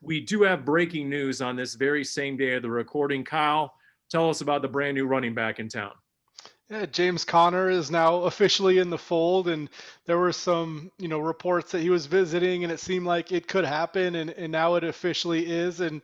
We do have breaking news on this very same day of the recording. Kyle, tell us about the brand new running back in town. Yeah, James Conner is now officially in the fold, and there were some, reports that he was visiting, and it seemed like it could happen, and now it officially is. And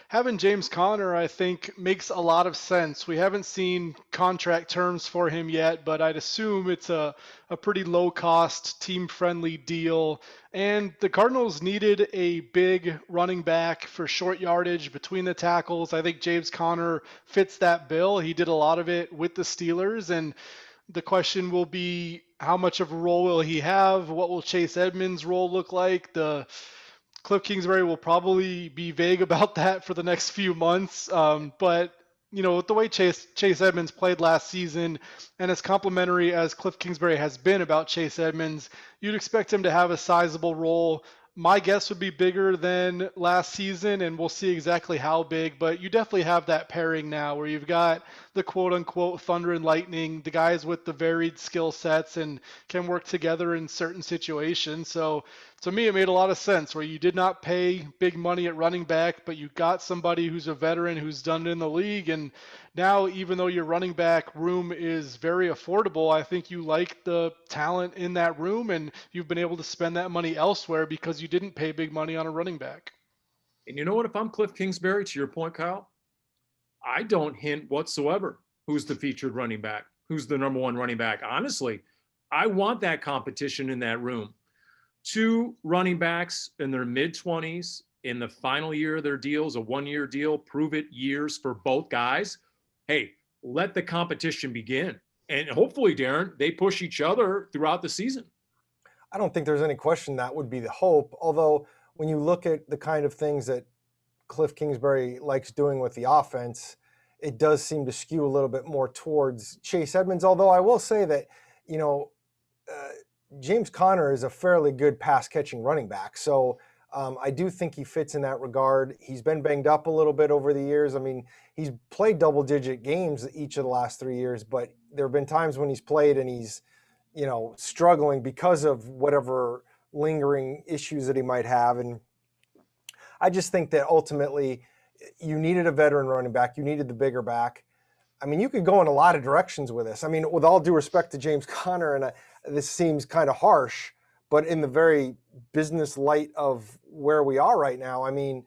having James Conner, I think, makes a lot of sense. We haven't seen contract terms for him yet, but I'd assume it's a pretty low-cost, team-friendly deal. And the Cardinals needed a big running back for short yardage between the tackles. I think James Conner fits that bill. He did a lot of it with the Steelers, and the question will be how much of a role will he have? What will Chase Edmonds' role look like? The Cliff Kingsbury will probably be vague about that for the next few months. But with the way Chase Edmonds played last season, and as complimentary as Cliff Kingsbury has been about Chase Edmonds, you'd expect him to have a sizable role. My guess would be bigger than last season, and we'll see exactly how big. But you definitely have that pairing now where you've got the quote unquote thunder and lightning, the guys with the varied skill sets and can work together in certain situations. So to me, it made a lot of sense where you did not pay big money at running back, but you got somebody who's a veteran who's done it in the league. And now, even though your running back room is very affordable, I think you like the talent in that room, and you've been able to spend that money elsewhere because you didn't pay big money on a running back. And you know what? If I'm Cliff Kingsbury, to your point, Kyle, I don't hint whatsoever who's the featured running back, who's the number one running back. Honestly, I want that competition in that room. Two running backs in their mid-20s in the final year of their deals, a one-year deal, prove it years for both guys. Hey, let the competition begin. And hopefully, Darren, they push each other throughout the season. I don't think there's any question that would be the hope. Although when you look at the kind of things that Cliff Kingsbury likes doing with the offense, it does seem to skew a little bit more towards Chase Edmonds. Although I will say that, James Conner is a fairly good pass catching running back. So I do think he fits in that regard. He's been banged up a little bit over the years. I mean, he's played double digit games each of the last 3 years, but there have been times when he's played and he's, struggling because of whatever lingering issues that he might have. And I just think that ultimately you needed a veteran running back. You needed the bigger back. I mean, you could go in a lot of directions with this. I mean, with all due respect to James Conner, and this seems kind of harsh, but in the very business light of where we are right now, I mean,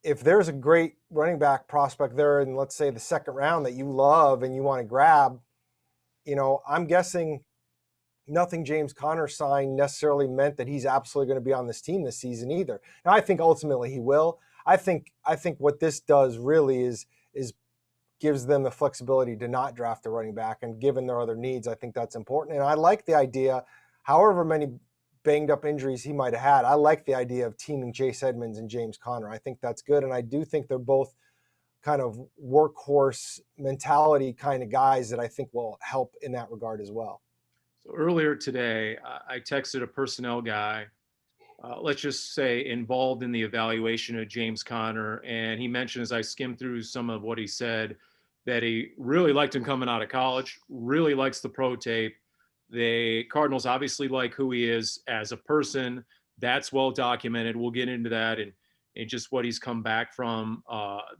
if there's a great running back prospect there in, let's say, the second round that you love and you want to grab, I'm guessing nothing James Conner signed necessarily meant that he's absolutely going to be on this team this season either. Now, I think ultimately he will. I think what this does really is gives them the flexibility to not draft a running back, and given their other needs, I think that's important. And I like the idea, however many banged up injuries he might have had, I like the idea of teaming Chase Edmonds and James Conner. I think that's good. And I do think they're both kind of workhorse mentality kind of guys that I think will help in that regard as well. So earlier today, I texted a personnel guy, let's just say involved in the evaluation of James Conner. And he mentioned, as I skimmed through some of what he said, that he really liked him coming out of college, really likes the pro tape. The Cardinals obviously like who he is as a person. That's well documented. We'll get into that and just what he's come back from.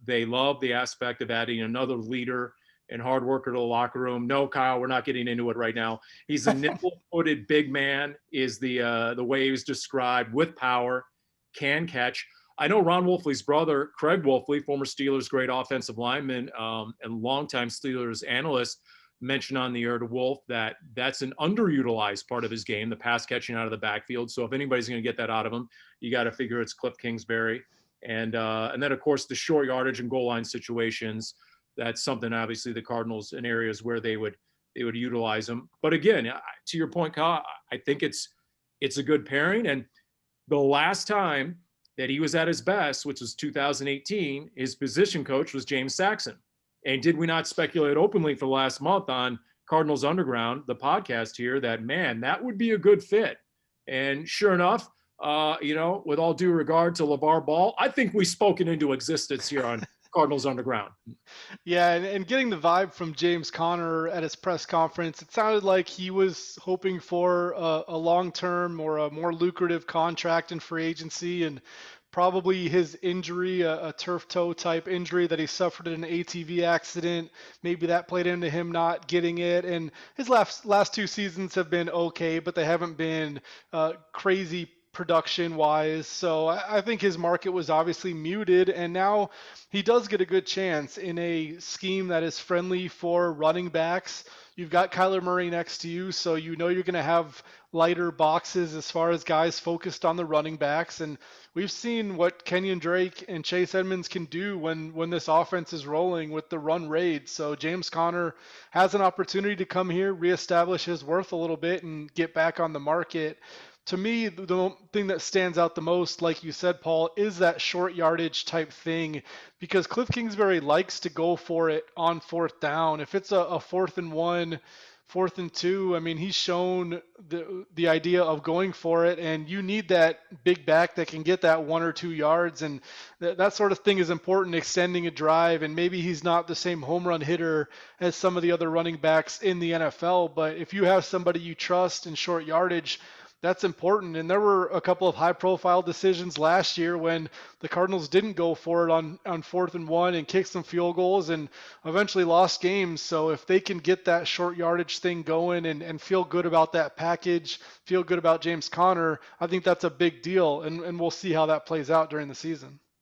They love the aspect of adding another leader and hard worker to the locker room. No, Kyle, we're not getting into it right now. He's a nimble-footed big man, is the way he was described, with power, can catch. I know Ron Wolfley's brother, Craig Wolfley, former Steelers great offensive lineman and longtime Steelers analyst, mentioned on the air to Wolf that that's an underutilized part of his game, the pass catching out of the backfield. So if anybody's going to get that out of him, you got to figure it's Cliff Kingsbury. And then, of course, the short yardage and goal line situations. That's something, obviously, the Cardinals in areas where they would utilize him. But again, to your point, Kyle, I think it's a good pairing. And the last time that he was at his best, which was 2018, his position coach was James Saxon. And did we not speculate openly for the last month on Cardinals Underground, the podcast here, that, man, that would be a good fit. And sure enough, with all due regard to LeVar Ball, I think we've spoken into existence here on Cardinals Underground. Yeah, and getting the vibe from James Conner at his press conference, it sounded like he was hoping for a long-term or a more lucrative contract in free agency. And probably his injury, a turf toe type injury that he suffered in an ATV accident, maybe that played into him not getting it. And his last 2 seasons have been okay, but they haven't been crazy production wise. So I think his market was obviously muted, and now he does get a good chance in a scheme that is friendly for running backs. You've got Kyler Murray next to you, so you know you're going to have lighter boxes as far as guys focused on the running backs. And we've seen what Kenyon Drake and Chase Edmonds can do when this offense is rolling with the run raid. So James Conner has an opportunity to come here, reestablish his worth a little bit, and get back on the market. To me, the thing that stands out the most, like you said, Paul, is that short yardage type thing, because Cliff Kingsbury likes to go for it on 4th down. If it's a 4th and 1, 4th and 2, I mean, he's shown the idea of going for it, and you need that big back that can get that 1 or 2 yards, and that sort of thing is important, extending a drive. And maybe he's not the same home run hitter as some of the other running backs in the NFL, but if you have somebody you trust in short yardage, that's important. And there were a couple of high-profile decisions last year when the Cardinals didn't go for it on 4th and 1 and kicked some field goals and eventually lost games. So if they can get that short yardage thing going and feel good about that package, feel good about James Conner, I think that's a big deal. And we'll see how that plays out during the season.